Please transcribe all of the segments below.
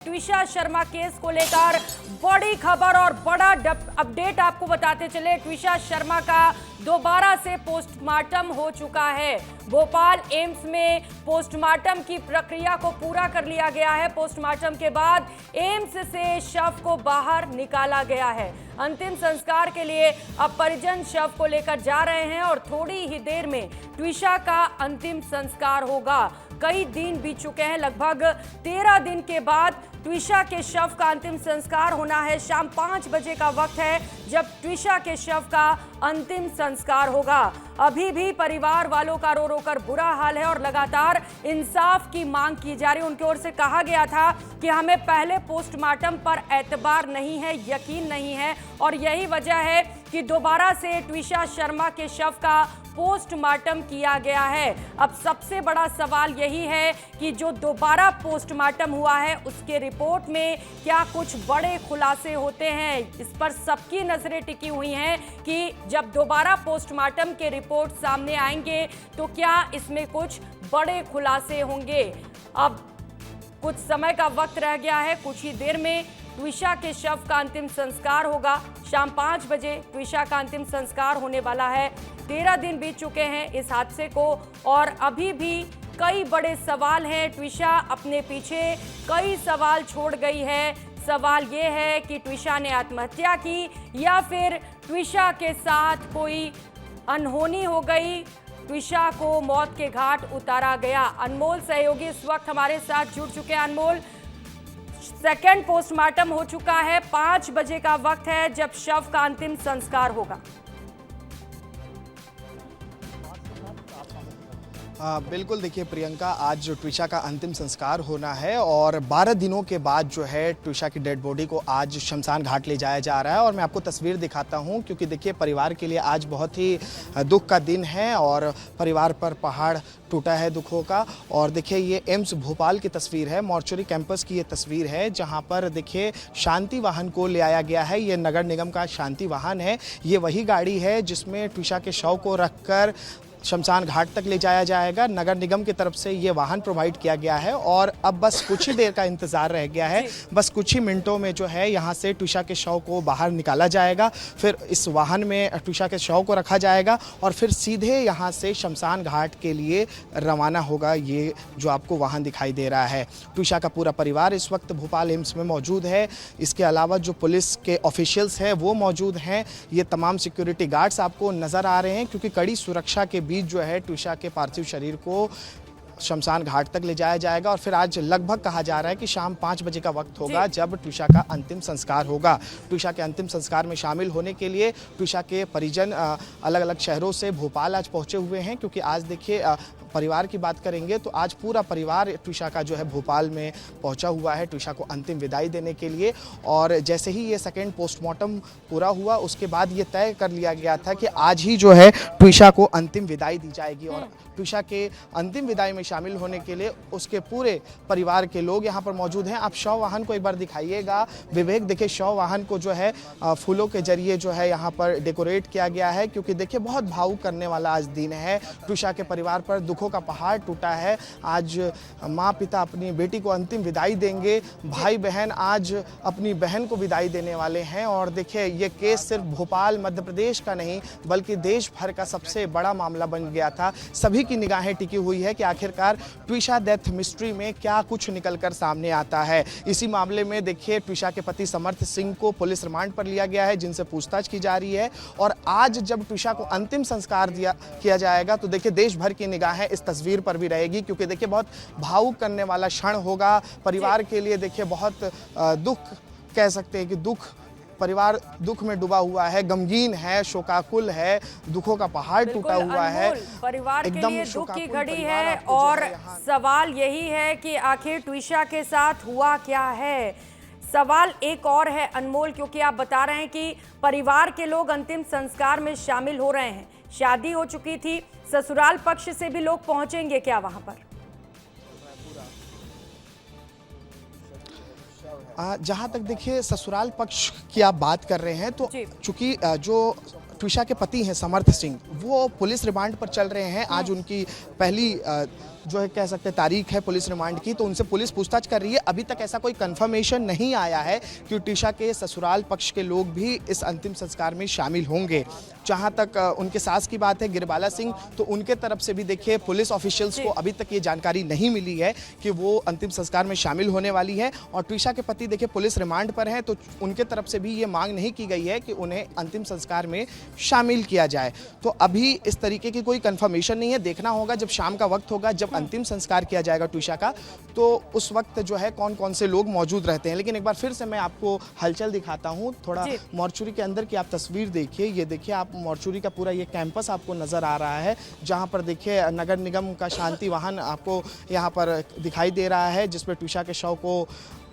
Twisha Sharma case को लेकर बड़ी खबर और बड़ा अपडेट आपको बताते चले। ट्विशा शर्मा का दोबारा से पोस्टमार्टम हो चुका है। भोपाल एम्स में पोस्टमार्टम की प्रक्रिया को पूरा कर लिया गया है। पोस्टमार्टम के बाद एम्स से शव को बाहर निकाला गया है। अंतिम संस्कार के लिए अब परिजन शव को लेकर जा रहे हैं और थोड़ी ही देर में ट्विशा का अंतिम संस्कार होगा। कई दिन बीत चुके हैं, लगभग 13 दिन के बाद ट्विशा के शव का अंतिम संस्कार होना है। शाम 5 बजे का वक्त है जब ट्विशा के शव का अंतिम संस्कार होगा। अभी भी परिवार वालों का रो रो कर बुरा हाल है और लगातार इंसाफ की मांग की जा रही है। उनकी ओर से कहा गया था कि हमें पहले पोस्टमार्टम पर एतबार नहीं है, यकीन नहीं है और यही वजह है कि दोबारा से ट्विशा शर्मा के शव का पोस्टमार्टम किया गया है। अब सबसे बड़ा सवाल यही है कि जो दोबारा पोस्टमार्टम हुआ है उसके रिपोर्ट में क्या कुछ बड़े खुलासे होते हैं। इस पर सबकी नजरें टिकी हुई हैं कि जब दोबारा पोस्टमार्टम के रिपोर्ट सामने आएंगे तो क्या इसमें कुछ बड़े खुलासे होंगे। अब कुछ समय का वक्त रह गया है, कुछ ही देर में ट्विशा के शव का अंतिम संस्कार होगा। शाम 5 बजे ट्विशा का अंतिम संस्कार होने वाला है। 13 दिन बीत चुके हैं इस हादसे को और अभी भी कई बड़े सवाल हैं। ट्विशा अपने पीछे कई सवाल छोड़ गई है। सवाल ये है कि ट्विशा ने आत्महत्या की या फिर ट्विशा के साथ कोई अनहोनी हो गई, ट्विशा को मौत के घाट उतारा गया। अनमोल सहयोगी इस वक्त हमारे साथ जुड़ चुके हैं। अनमोल, सेकेंड पोस्टमार्टम हो चुका है, 5 बजे का वक्त है जब शव का अंतिम संस्कार होगा। बिल्कुल, देखिए प्रियंका, आज जो ट्विशा का अंतिम संस्कार होना है और 12 दिनों के बाद जो है ट्विशा की डेड बॉडी को आज शमशान घाट ले जाया जा रहा है। और मैं आपको तस्वीर दिखाता हूं क्योंकि देखिए परिवार के लिए आज बहुत ही दुख का दिन है और परिवार पर पहाड़ टूटा है दुखों का। और देखिए ये एम्स भोपाल की तस्वीर है, मॉर्चुरी कैंपस की ये तस्वीर है जहां पर देखिए शांति वाहन को ले आया गया है। ये नगर निगम का शांति वाहन है। ये वही गाड़ी है जिसमें ट्विशा के शव को रखकर शमशान घाट तक ले जाया जाएगा। नगर निगम की तरफ से ये वाहन प्रोवाइड किया गया है और अब बस कुछ ही देर का इंतजार रह गया है। बस कुछ ही मिनटों में जो है यहाँ से ट्विशा के शव को बाहर निकाला जाएगा, फिर इस वाहन में ट्विशा के शव को रखा जाएगा और फिर सीधे यहाँ से शमशान घाट के लिए रवाना होगा। ये जो आपको वाहन दिखाई दे रहा है, ट्विशा का पूरा परिवार इस वक्त भोपाल एम्स में मौजूद है। इसके अलावा जो पुलिस के ऑफिशियल्स हैं वो मौजूद हैं। ये तमाम सिक्योरिटी गार्ड्स आपको नज़र आ रहे हैं क्योंकि कड़ी सुरक्षा के बीच जो है ट्विशा के पार्थिव शरीर को शमशान घाट तक ले जाया जाएगा। और फिर आज लगभग कहा जा रहा है कि शाम 5 बजे का वक्त होगा जब ट्विशा का अंतिम संस्कार होगा। ट्विशा के अंतिम संस्कार में शामिल होने के लिए ट्विशा के परिजन अलग अलग शहरों से भोपाल आज पहुंचे हुए हैं क्योंकि आज देखिए परिवार की बात करेंगे तो आज पूरा परिवार ट्विशा का जो है भोपाल में पहुंचा हुआ है ट्विशा को अंतिम विदाई देने के लिए। और जैसे ही ये सेकेंड पोस्टमार्टम पूरा हुआ उसके बाद ये तय कर लिया गया था कि आज ही जो है ट्विशा को अंतिम विदाई दी जाएगी। और ट्विशा के अंतिम विदाई में शामिल होने के लिए उसके पूरे परिवार के लोग यहाँ पर मौजूद हैं। आप शव वाहन को एक बार दिखाइएगा विवेक। देखिए शव वाहन को जो है फूलों के जरिए जो है यहाँ पर डेकोरेट किया गया है क्योंकि देखिए बहुत भावुक करने वाला आज दिन है। ट्विशा के परिवार पर दुखों का पहाड़ टूटा है। आज माँ पिता अपनी बेटी को अंतिम विदाई देंगे, भाई बहन आज अपनी बहन को विदाई देने वाले हैं। और देखिए ये केस सिर्फ भोपाल मध्य प्रदेश का नहीं बल्कि देश भर का सबसे बड़ा मामला बन गया था। सभी की निगाहें टिकी हुई है कि आखिरकार ट्विशा डेथ मिस्ट्री में क्या कुछ निकलकर सामने आता है। इसी मामले में देखिए ट्विशा के पति समर्थ सिंह को पुलिस रिमांड पर लिया गया है जिनसे पूछताछ की जा रही है। और आज जब ट्विशा को अंतिम संस्कार किया जाएगा तो देखिए देश भर की निगाहें इस तस्वीर पर भी रहेगी क्योंकि देखिए बहुत भावुक करने वाला क्षण होगा परिवार के लिए। देखिए बहुत दुख कह सकते हैं कि परिवार दुख में डूबा हुआ है, गमगीन है, शोकाकुल है, दुखों का पहाड़ टूटा हुआ है। परिवार के लिए दुख की घड़ी है और सवाल यही है कि आखिर ट्विशा के साथ हुआ क्या है। सवाल एक और है अनमोल, क्योंकि आप बता रहे हैं कि परिवार के लोग अंतिम संस्कार में शामिल हो रहे हैं। शादी हो चुकी थी, ससुराल पक्ष से भी लोग पहुंचेंगे क्या वहां पर? जहां तक देखिए ससुराल पक्ष की आप बात कर रहे हैं तो चूंकि जो ट्विशा के पति हैं समर्थ सिंह वो पुलिस रिमांड पर चल रहे हैं। आज उनकी पहली जो है कह सकते हैं तारीख है पुलिस रिमांड की, तो उनसे पुलिस पूछताछ कर रही है। अभी तक ऐसा कोई कंफर्मेशन नहीं आया है कि ट्विशा के ससुराल पक्ष के लोग भी इस अंतिम संस्कार में शामिल होंगे। जहां तक उनके सास की बात है गिरबाला सिंह, तो उनके तरफ से भी देखिए पुलिस ऑफिशियल्स को अभी तक ये जानकारी नहीं मिली है कि वो अंतिम संस्कार में शामिल होने वाली है। और ट्विशा के पति देखिए पुलिस रिमांड पर हैं, तो उनके तरफ से भी ये मांग नहीं की गई है कि उन्हें अंतिम संस्कार में शामिल किया जाए। तो अभी इस तरीके की कोई कंफर्मेशन नहीं है। देखना होगा जब शाम का वक्त होगा, जब अंतिम संस्कार किया जाएगा ट्विशा का, तो उस वक्त जो है कौन कौन से लोग मौजूद रहते हैं। लेकिन एक बार फिर से मैं आपको हलचल दिखाता हूँ, थोड़ा मॉर्चुरी के अंदर की आप तस्वीर देखिए। ये देखिए आप मॉर्चुरी का पूरा ये कैंपस आपको नजर आ रहा है, जहाँ पर देखिए नगर निगम का शांति वाहन आपको यहाँ पर दिखाई दे रहा है, जिसमें ट्विशा के शव को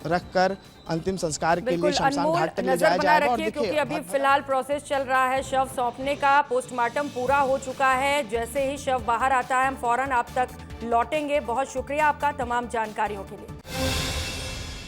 रखकर अंतिम संस्कार के लिए शमशान घाट तक ले जाया जाएगा। और क्योंकि अभी फिलहाल प्रोसेस चल रहा है शव सौंपने का, पोस्टमार्टम पूरा हो चुका है। जैसे ही शव बाहर आता है हम फौरन आप तक लौटेंगे। बहुत शुक्रिया आपका तमाम जानकारियों के लिए।